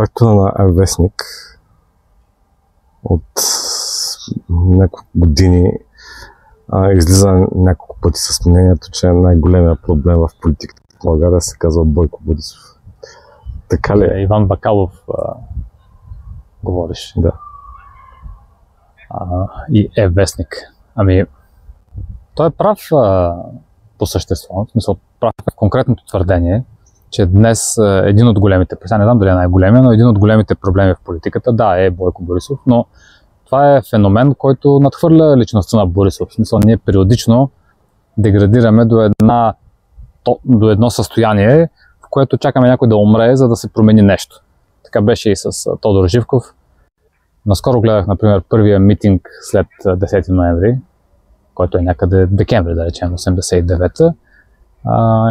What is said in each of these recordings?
редактора на Вестник от няколко години излиза няколко пъти с мнението, че най-големият проблем в политиката в България се казва Бойко Борисов. Така ли е? Иван Бакалов говориш. Да. И Вестник. Ами, той е прав по същество. В смисъл, прав е в конкретното твърдение, че днес един от големите, не знам дали е най-големия, но един от големите проблеми в политиката, да, е Бойко Борисов, но това е феномен, който надхвърля личността на Борисов. В смисъл, ние периодично деградираме до едно състояние, в което чакаме някой да умре, за да се промени нещо. Така беше и с Тодор Живков. Наскоро гледах, например, първия митинг след 10 ноември, който е някъде декември, да речем, 89-та.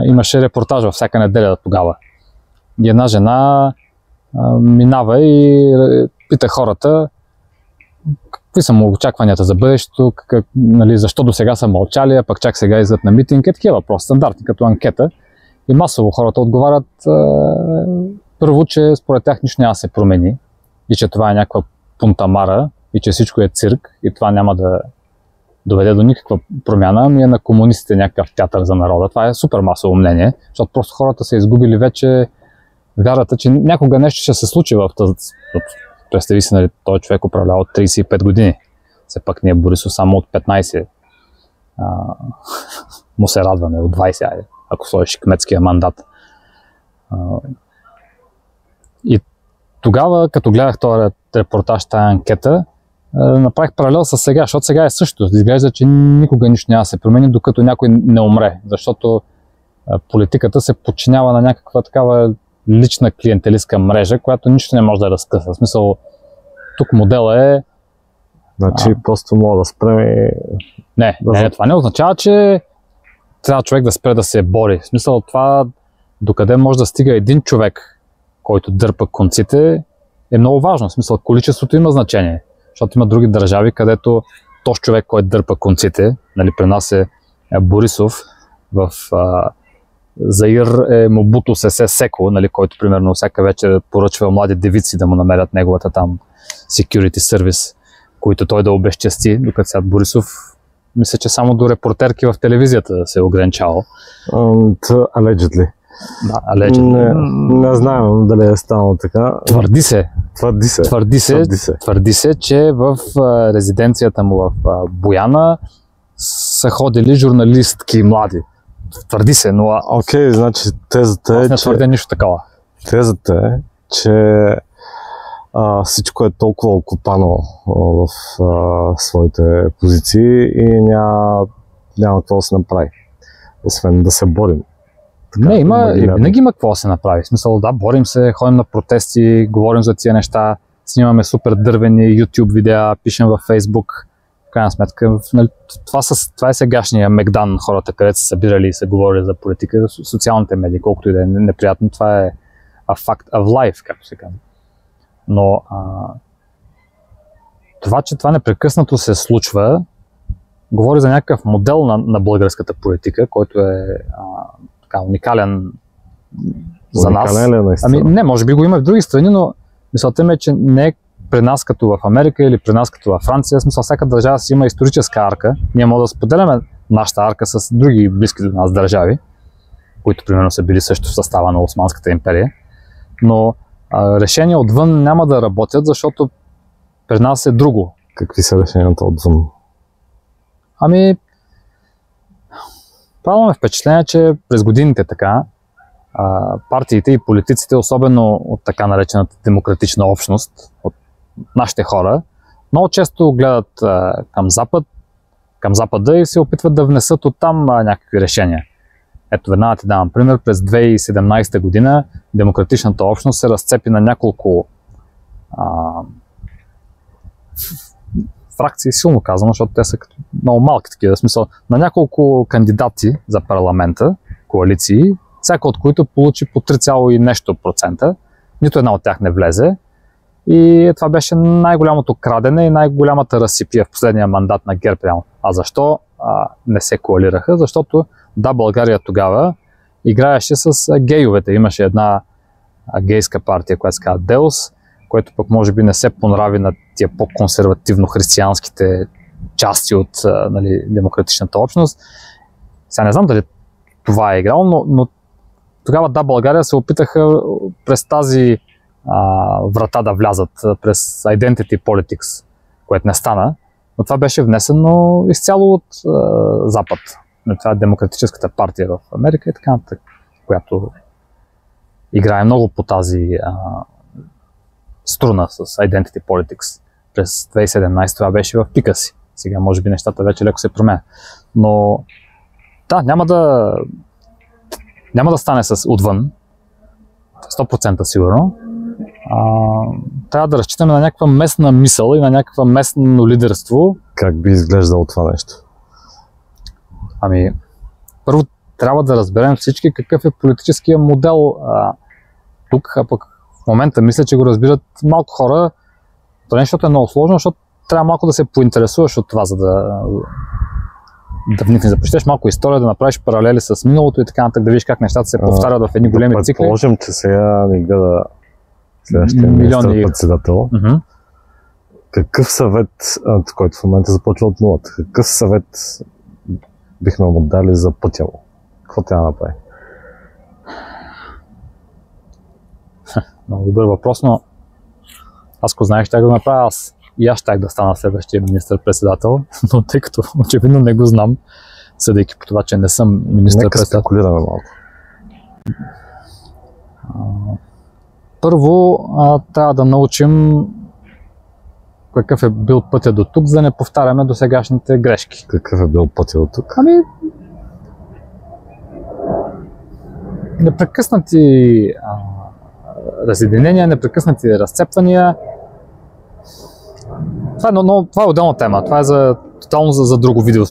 Имаше репортаж във всяка неделя тогава. И една жена минава и пита хората какви са му очакванията за бъдещето, нали, защо до сега са мълчали, а пък чак сега излизат на митинг. Е такива въпроси, стандартни като анкета. И масово хората отговарят първо, че според тях нищо няма да се промени и че това е някаква пунтамара и че всичко е цирк и това няма да доведе до никаква промяна, ами е на комунистите някакъв театър за народа. Това е супер масово мнение, защото просто хората са изгубили вече вярата, че някога нещо ще се случи в тази. Представи си, нали, този човек управлява от 35 години. Все пак ние Борисов само от 15 му се радваме, от 20, ако сложиш кметския мандат. И тогава, като гледах този репортаж, тази анкета, направих паралел с сега, защото сега е също. Изглежда, че никога нищо няма да се промени, докато някой не умре, защото политиката се подчинява на някаква такава лична клиентелистка мрежа, която нищо не може да разкъса. В смисъл, тук модела е... Значи просто мога да спрем и... Не, това не означава, че трябва човек да спре да се бори. В смисъл, това докъде може да стига един човек, който дърпа конците, е много важно. В смисъл, количеството има значение. Защото има други държави, където този човек, който дърпа конците, нали, при нас е Борисов, в Заир е Мобуто Сесе Секо, нали, който примерно всяка вечер поръчва млади девици да му намерят неговата там security service, които той да обезчести, докато сега Борисов мисля, че само до репортерки в телевизията се е ограничавал. Allegedly. Да, allegedly. Не знам дали е станало така. Твърди се, че в резиденцията му в Бояна са ходили журналистки млади. Твърди се, но... Окей, значи тезата е, не твърдя нищо такова. Тезата е, че всичко е толкова окопано в своите позиции и няма какво да се направи, освен да се борим. Така, не, винаги има какво да се направи. В смисъл, да, борим се, ходим на протести, говорим за тия неща, снимаме супер дървени YouTube видеа, пишем във Facebook. В крайна сметка, това е сегашния Мегдан, хората, където са събирали и са говорили за политика, социалните медии, колкото и да е неприятно, това е fact of life, както се казва. Но това, че това непрекъснато се случва, говори за някакъв модел на българската политика, който е така уникален за нас. Ами не, може би го има в други страни, но мисълта ми е, че не е при нас като в Америка или при нас като във Франция. В смисъл, всяка държава си има историческа арка. Ние можем да споделяме нашата арка с други близки до нас държави, които примерно са били също в състава на Османската империя. Но решения отвън няма да работят, защото при нас е друго. Какви са решенията отвън? Ами, правилно е впечатление, че през годините така партиите и политиците, особено от така наречената демократична общност, от нашите хора, много често гледат към Запада и се опитват да внесат оттам някакви решения. Ето, веднага ти давам пример. През 2017 година демократичната общност се разцепи на няколко фракции, силно казано, защото те са като много малки такива, в смисъл, на няколко кандидати за парламента, коалиции, всяка от които получи по 3, и нещо процента. Нито една от тях не влезе. И това беше най-голямото крадене и най-голямата разсипия в последния мандат на ГЕРБ. А защо не се коалираха? Защото да, България тогава играеше с гейовете. Имаше една гейска партия, която се казва Деус, което пък може би не се понрави на тия по-консервативно-християнските части от демократичната общност. Сега не знам дали това е играло, но тогава да, България се опитаха през тази врата да влязат, през Identity Politics, което не стана, но това беше внесено изцяло от Запад. Това е Демократическата партия в Америка и така нататък, която играе много по тази струна с Identity Politics. През 2017 това беше в пика си. Сега може би нещата вече леко се променят. Но да, няма да стане отвън. 100% сигурно. Трябва да разчитаме на някаква местна мисъл и на някаква местно лидерство. Как би изглеждало това нещо? Първо трябва да разберем всички какъв е политическия модел тук, а пък в момента мисля, че го разбират малко хора. Това нещото е много сложно, защото трябва малко да се поинтересуваш от това, за да вникнеш, да прочетеш малко история, да направиш паралели с миналото и така нататък, да видиш как нещата се повтарят в едни големи цикли. Предположим, че сега ни гледа следващия министър-председател. Какъв съвет, който в момента започва от нулата, какъв съвет бихме му дали за пътя му? Какво трябва да направи? Много добър въпрос, но аз ако знаех, ще да го направя аз. И аз щях да стана следващия министър-председател, но тъй като очевидно не го знам, съдейки по това, че не съм министър-председател. Нека спекулираме малко. Първо, трябва да научим какъв е бил пътя до тук, за да не повтаряме досегашните грешки. Какъв е бил пътя до тук? Непрекъснати разединения, непрекъснати разцепвания. Това е отделна тема. Това е тотално за друго видео.